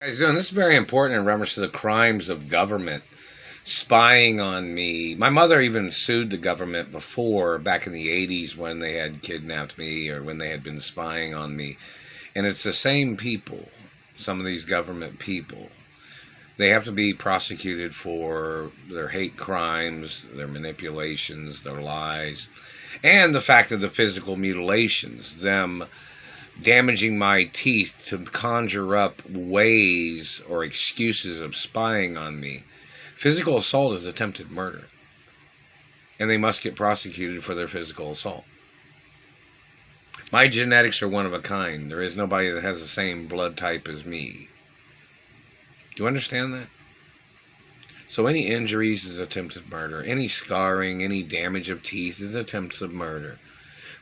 Guys doing this is very important in reference to the crimes of government spying on me. My mother even sued the government before, back in the 80s, when they had kidnapped me or when they had been spying on me. And it's the same people, some of these government people. They have to be prosecuted for their hate crimes, their manipulations, their lies, and the fact of the physical mutilations, them damaging my teeth to conjure up ways or excuses of spying on me. Physical assault is attempted murder, and they must get prosecuted for their physical assault. My genetics are one of a kind. There is nobody that has the same blood type as me. Do you understand that? So any injuries is attempted murder. Any scarring, any damage of teeth is attempts of murder.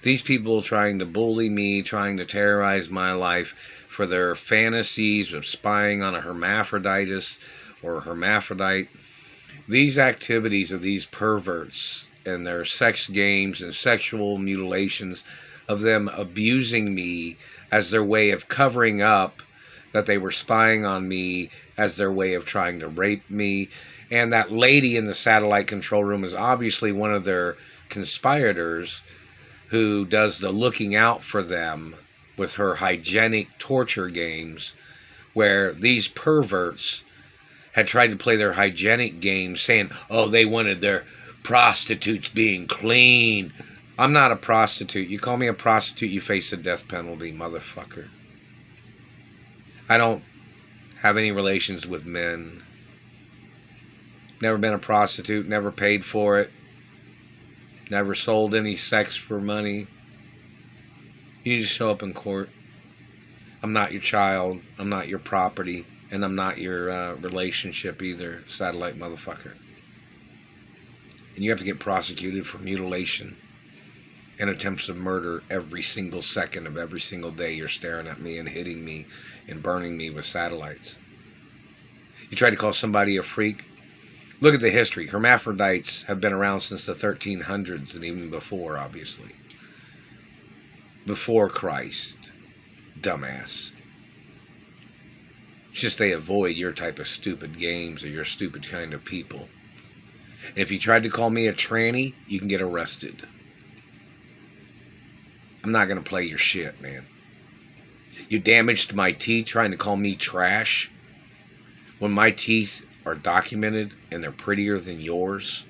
These people trying to bully me, trying to terrorize my life for their fantasies of spying on a hermaphroditus or a hermaphrodite. These activities of these perverts and their sex games and sexual mutilations of them abusing me as their way of covering up that they were spying on me, as their way of trying to rape me. And that lady in the satellite control room is obviously one of their conspirators who does the looking out for them with her hygienic torture games, where these perverts had tried to play their hygienic games saying, oh, they wanted their prostitutes being clean. I'm not a prostitute. You call me a prostitute, you face the death penalty, motherfucker. I don't have any relations with men. Never been a prostitute, never paid for it. Never sold any sex for money. You need to show up in court. I'm not your child. I'm not your property. And I'm not your relationship either, satellite motherfucker. And you have to get prosecuted for mutilation and attempts of murder every single second of every single day you're staring at me and hitting me and burning me with satellites. You try to call somebody a freak? Look at the history. Hermaphrodites have been around since the 1300s and even before, obviously. Before Christ. Dumbass. It's just they avoid your type of stupid games or your stupid kind of people. And if you tried to call me a tranny, you can get arrested. I'm not going to play your shit, man. You damaged my teeth trying to call me trash. When my teeth are documented and they're prettier than yours.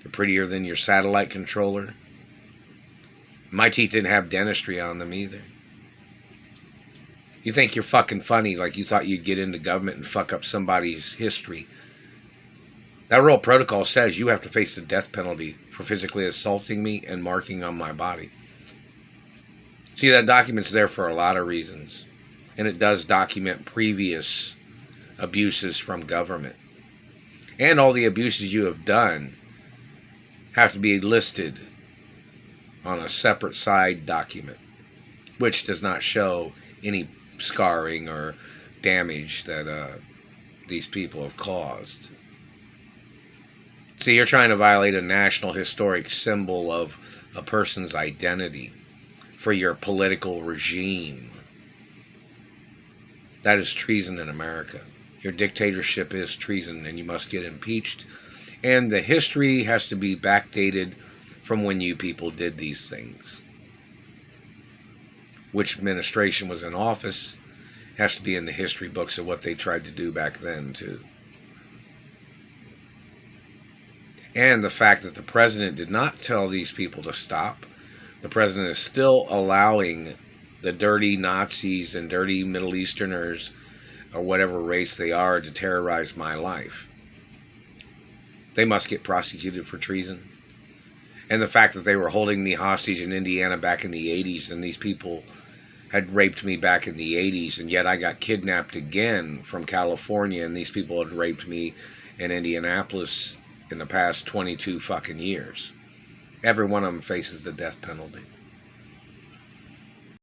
They're prettier than your satellite controller. My teeth didn't have dentistry on them either. You think you're fucking funny, like you thought you'd get into government and fuck up somebody's history. That real protocol says you have to face the death penalty for physically assaulting me and marking on my body. See, that document's there for a lot of reasons. And it does document previous abuses from government. And all the abuses you have done have to be listed on a separate side document, which does not show any scarring or damage that these people have caused. See, you're trying to violate a national historic symbol of a person's identity for your political regime. That is treason in America. Your dictatorship is treason, and you must get impeached. And the history has to be backdated from when you people did these things. Which administration was in office has to be in the history books of what they tried to do back then, too. And the fact that the president did not tell these people to stop. The president is still allowing the dirty Nazis and dirty Middle Easterners or whatever race they are to terrorize my life. They must get prosecuted for treason. And the fact that they were holding me hostage in Indiana back in the 80s, and these people had raped me back in the 80s, and yet I got kidnapped again from California, and these people had raped me in Indianapolis in the past 22 fucking years. Every one of them faces the death penalty.